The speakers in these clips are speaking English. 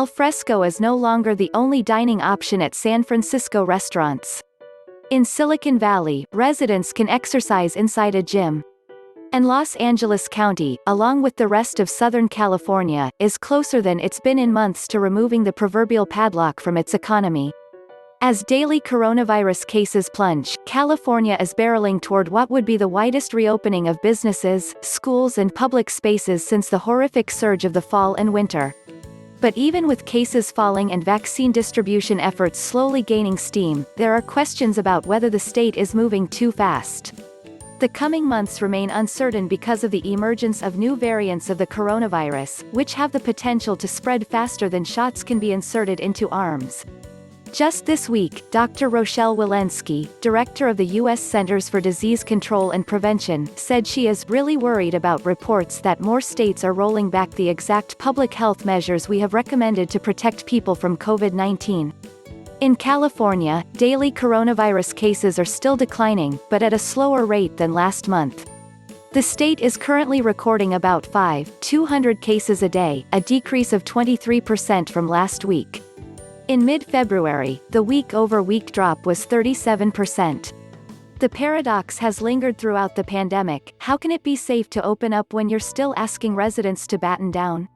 Alfresco is no longer the only dining option at San Francisco restaurants. In Silicon Valley, residents can exercise inside a gym. And Los Angeles County, along with the rest of Southern California, is closer than it's been in months to removing the proverbial padlock from its economy. As daily coronavirus cases plunge, California is barreling toward what would be the widest reopening of businesses, schools and public spaces since the horrific surge of the fall and winter. But even with cases falling and vaccine distribution efforts slowly gaining steam, there are questions about whether the state is moving too fast. The coming months remain uncertain because of the emergence of new variants of the coronavirus, which have the potential to spread faster than shots can be inserted into arms. Just this week, Dr. Rochelle Walensky, director of the U.S. Centers for Disease Control and Prevention, said she is really worried about reports that more states are rolling back the exact public health measures we have recommended to protect people from COVID-19. In California, daily coronavirus cases are still declining, but at a slower rate than last month. The state is currently recording about 5,200 cases a day, a decrease of 23% from last week. In mid-February, the week-over-week drop was 37%. The paradox has lingered throughout the pandemic. How can it be safe to open up when you're still asking residents to batten down?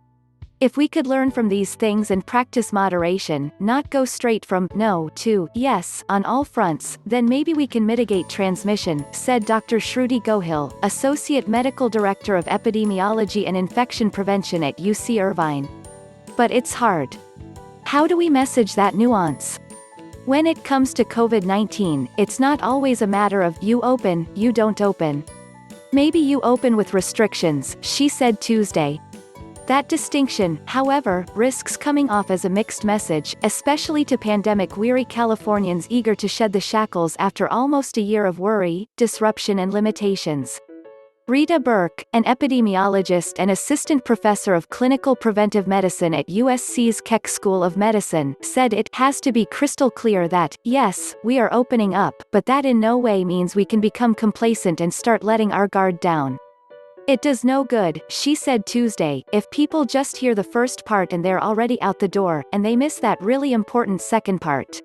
If we could learn from these things and practice moderation, not go straight from no to yes on all fronts, then maybe we can mitigate transmission, said Dr. Shruti Gohil, Associate Medical Director of Epidemiology and Infection Prevention at UC Irvine. But it's hard. How do we message that nuance? When it comes to COVID-19, it's not always a matter of you open, you don't open. Maybe you open with restrictions, she said Tuesday. That distinction, however, risks coming off as a mixed message, especially to pandemic-weary Californians eager to shed the shackles after almost a year of worry, disruption and limitations. Rita Burke, an epidemiologist and assistant professor of clinical preventive medicine at USC's Keck School of Medicine, said it has to be crystal clear that, yes, we are opening up, but that in no way means we can become complacent and start letting our guard down. It does no good, she said Tuesday, if people just hear the first part and they're already out the door, and they miss that really important second part.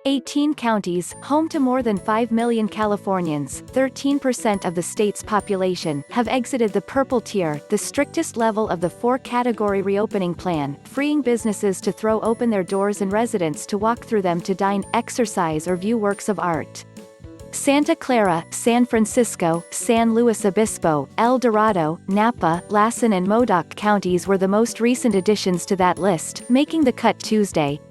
18 counties, home to more than 5 million Californians, 13% of the state's population, have exited the purple tier, the strictest level of the 4-category reopening plan, freeing businesses to throw open their doors and residents to walk through them to dine, exercise or view works of art. Santa Clara, San Francisco, San Luis Obispo, El Dorado, Napa, Lassen and Modoc counties were the most recent additions to that list, making the cut Tuesday.